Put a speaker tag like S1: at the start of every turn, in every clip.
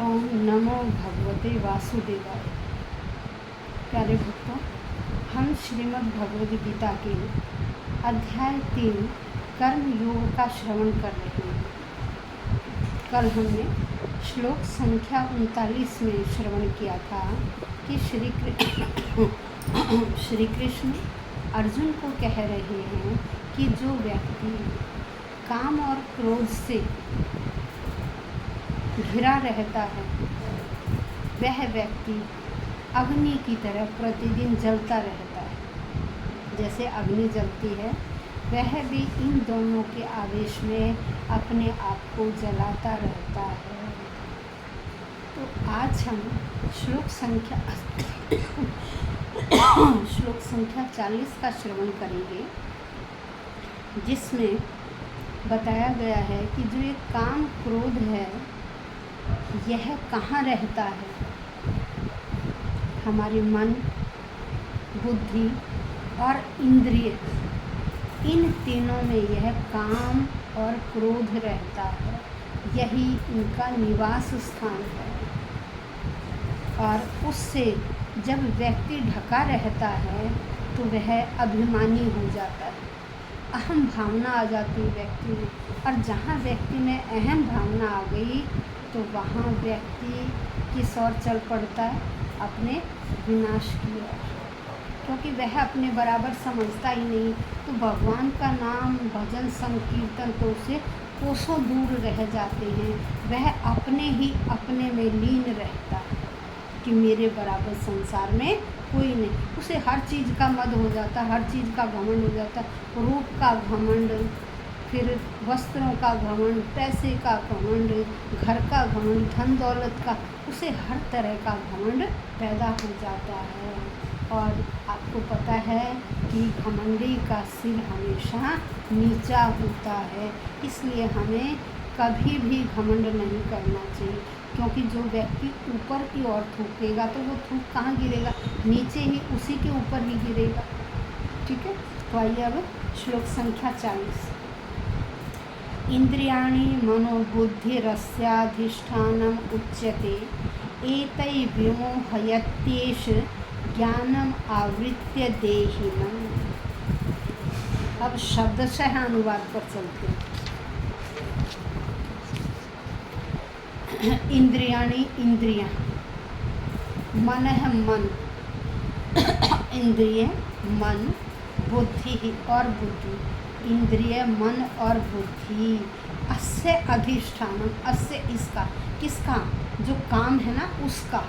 S1: ओम नमो भगवते वासुदेवाय। प्यारे भक्तों, हम श्रीमद् भगवद गीता के अध्याय 3 कर्म योग का श्रवण कर रहे हैं। कल हमने श्लोक संख्या 39 में श्रवण किया था कि श्री कृष्ण अर्जुन को कह रहे हैं कि जो व्यक्ति काम और क्रोध से घिरा रहता है वह व्यक्ति अग्नि की तरह प्रतिदिन जलता रहता है। जैसे अग्नि जलती है वह भी इन दोनों के आवेश में अपने आप को जलाता रहता है। तो आज हम श्लोक संख्या 40 का श्रवण करेंगे, जिसमें बताया गया है कि जो ये काम क्रोध है यह कहाँ रहता है। हमारे मन, बुद्धि और इंद्रिय, इन तीनों में यह काम और क्रोध रहता है। यही इनका निवास स्थान है। और उससे जब व्यक्ति ढका रहता है तो वह अभिमानी हो जाता है, अहम भावना आ जाती है व्यक्ति में। और जहाँ व्यक्ति में अहम भावना आ गई तो वहाँ व्यक्ति किस ओर चल पड़ता है, अपने विनाश की ओर, क्योंकि वह अपने बराबर समझता ही नहीं। तो भगवान का नाम, भजन, संकीर्तन तो उसे कोसों दूर रह जाते हैं। वह अपने में लीन रहता है कि मेरे बराबर संसार में कोई नहीं। उसे हर चीज़ का मद हो जाता, हर चीज़ का घमंड हो जाता, रूप का घमंड, फिर वस्त्रों का घमंड, पैसे का घमंड, घर का घमंड, धन दौलत का, उसे हर तरह का घमंड पैदा हो जाता है। और आपको पता है कि घमंडी का सिर हमेशा नीचा होता है, इसलिए हमें कभी भी घमंड नहीं करना चाहिए। क्योंकि जो व्यक्ति ऊपर की ओर थूकेगा तो वो थूक कहाँ गिरेगा, नीचे ही, उसी के ऊपर ही गिरेगा। ठीक है, तो आइए अब श्लोक संख्या 40। इंद्रियाणि मनोबुद्धिरस्याधिष्ठानम् उच्यते एतै विमोहयत्येष ज्ञानम आवृत्य देहिनम्। अब शब्दशः अनुवाद पर चलते हैं। इंद्रियाणि, इंद्रियां, मन है मन, इंद्रिय मन, बुद्धि और बुद्धि, इंद्रिय मन और बुद्धि, अस्य अधिष्ठानम, अस्य इसका, किसका, जो काम है ना उसका।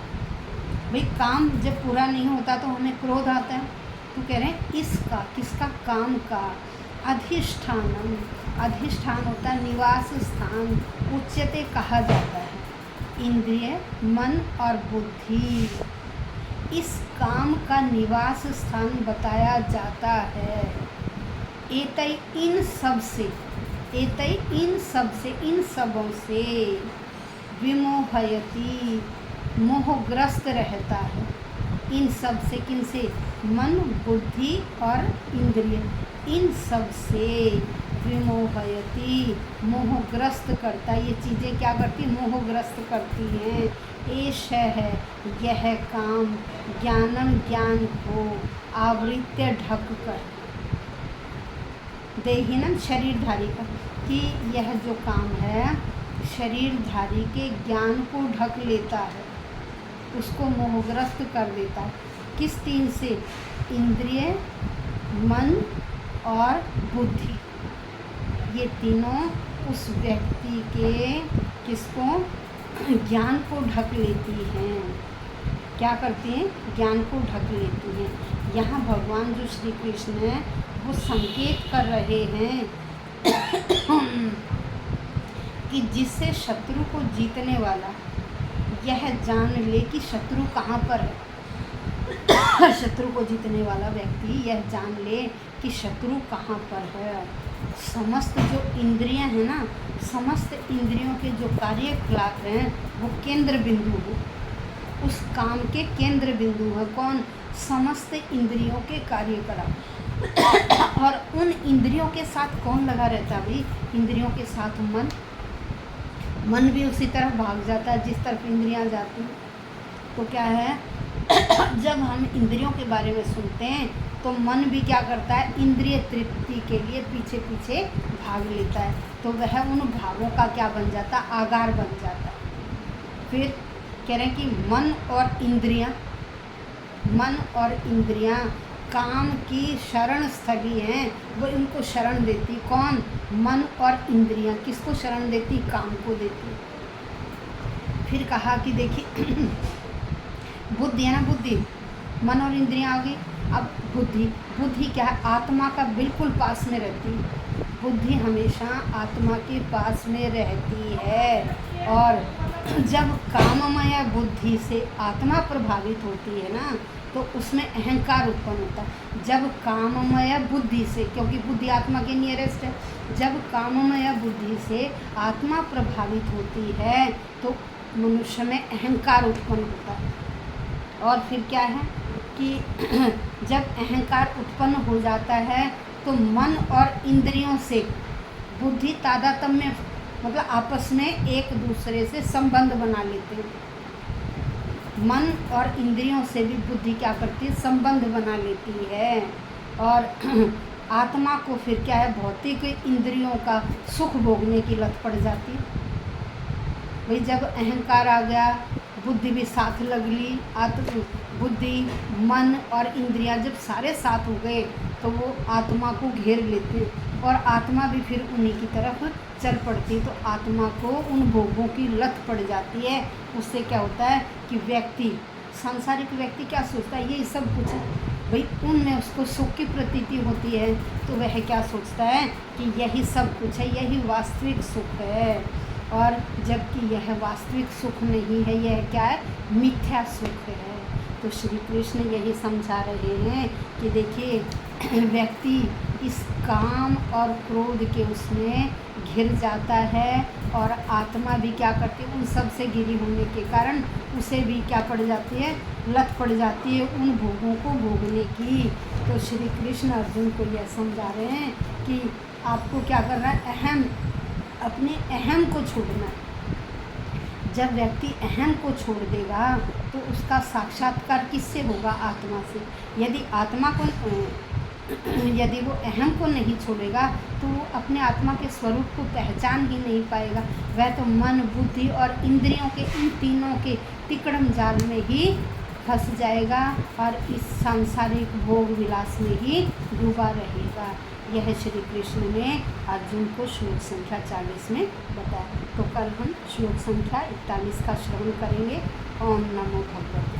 S1: भाई काम जब पूरा नहीं होता तो हमें क्रोध आता है, तो कह रहे हैं इसका, किसका, काम का। अधिष्ठानम, अधिष्ठान होता है निवास स्थान, उच्यते कहा जाता है। इंद्रिय मन और बुद्धि, इस काम का निवास स्थान बताया जाता है। एतई, इन सब से, एतई इन सब से, इन सबों से, विमोहयति, मोहग्रस्त रहता है। इन सब से, किन से, मन, बुद्धि और इंद्रिय, इन सब से विमोहयति, मोहग्रस्त करता है। ये चीज़ें क्या करती, मोहग्रस्त करती हैं। एष है यह काम, ज्ञानम, ज्ञान को, आवृत्य ढक कर, देहिनम, शरीरधारी का, कि यह जो काम है शरीरधारी के ज्ञान को ढक लेता है, उसको मोहग्रस्त कर देता है। किस तीन से, इंद्रिय, मन और बुद्धि, ये तीनों उस व्यक्ति के, किसको, ज्ञान को ढक लेती हैं। क्या करती हैं, ज्ञान को ढक लेती हैं। यहाँ भगवान जो श्री कृष्ण है वो संकेत कर रहे हैं कि जिससे शत्रु को जीतने वाला यह जान ले कि शत्रु कहाँ पर है। शत्रु को जीतने वाला व्यक्ति यह जान ले कि शत्रु कहाँ पर है। समस्त जो इंद्रियां हैं ना, समस्त इंद्रियों के जो कार्यकलाप हैं वो केंद्र बिंदु है, उस काम के केंद्र बिंदु है कौन, समस्त इंद्रियों के कार्यकलाप। और उन इंद्रियों के साथ कौन लगा रहता है भाई, इंद्रियों के साथ मन, मन भी उसी तरफ भाग जाता है जिस तरफ इंद्रियां जाती हैं। तो क्या है जब हम इंद्रियों के बारे में सुनते हैं तो मन भी क्या करता है, इंद्रिय तृप्ति के लिए पीछे पीछे भाग लेता है, तो वह उन भावों का क्या बन जाता है, आगार बन जाता है। फिर कह रहे हैं कि मन और इंद्रियां काम की शरण स्थली हैं, वो इनको शरण देती। कौन? मन और इंद्रियां किसको शरण देती? काम को देती। फिर कहा कि देखिए बुद्धि है ना, बुद्धि, मन और इंद्रियां आ गई। अब बुद्धि क्या है, आत्मा का बिल्कुल पास में रहती है। बुद्धि हमेशा आत्मा के पास में रहती है। और जब काममय बुद्धि से आत्मा प्रभावित होती है ना, तो उसमें अहंकार उत्पन्न होता है। जब काममय बुद्धि से, क्योंकि बुद्धि आत्मा के नियरेस्ट है, जब काममय बुद्धि से आत्मा प्रभावित होती है तो मनुष्य में अहंकार उत्पन्न होता है। और फिर क्या है कि जब अहंकार उत्पन्न हो जाता है तो मन और इंद्रियों से बुद्धि तादात्म्य, मतलब आपस में एक दूसरे से संबंध बना लेते हैं। मन और इंद्रियों से भी बुद्धि क्या करती है, संबंध बना लेती है। और आत्मा को फिर क्या है, भौतिक इंद्रियों का सुख भोगने की लत पड़ जाती है। भाई जब अहंकार आ गया, बुद्धि भी साथ लग ली, बुद्धि, मन और इंद्रियां जब सारे साथ हो गए तो वो आत्मा को घेर लेते हैं और आत्मा भी फिर उन्हीं की तरफ चल पड़ती। तो आत्मा को उन भोगों की लत पड़ जाती है। उससे क्या होता है कि व्यक्ति, सांसारिक व्यक्ति क्या सोचता है, यही सब कुछ है भाई, उनमें उसको सुख की प्रतीति होती है तो वह क्या सोचता है कि यही सब कुछ है, यही वास्तविक सुख है। और जबकि यह वास्तविक सुख नहीं है, यह क्या है, मिथ्या सुख है। तो श्री कृष्ण यही समझा रहे हैं कि देखिए व्यक्ति इस काम और क्रोध के उसमें घिर जाता है और आत्मा भी क्या करती है, उन सब से घिरी होने के कारण उसे भी क्या पड़ जाती है, लत पड़ जाती है उन भोगों को भोगने की। तो श्री कृष्ण अर्जुन को यह समझा रहे हैं कि आपको क्या करना है, अपने अहम को छोड़ना है। जब व्यक्ति अहम को छोड़ देगा तो उसका साक्षात्कार किससे होगा, आत्मा से। यदि आत्मा को यदि वो अहम को नहीं छोड़ेगा तो वो अपने आत्मा के स्वरूप को पहचान ही नहीं पाएगा। वह तो मन, बुद्धि और इंद्रियों के इन तीनों के तिकड़म जाल में ही फंस जाएगा और इस सांसारिक भोग विलास में ही डूबा रहेगा। यह श्री कृष्ण ने अर्जुन को श्लोक संख्या 40 में बताया। तो कल हम श्लोक संख्या 41 का श्रवण करेंगे। ओम नमो भगवते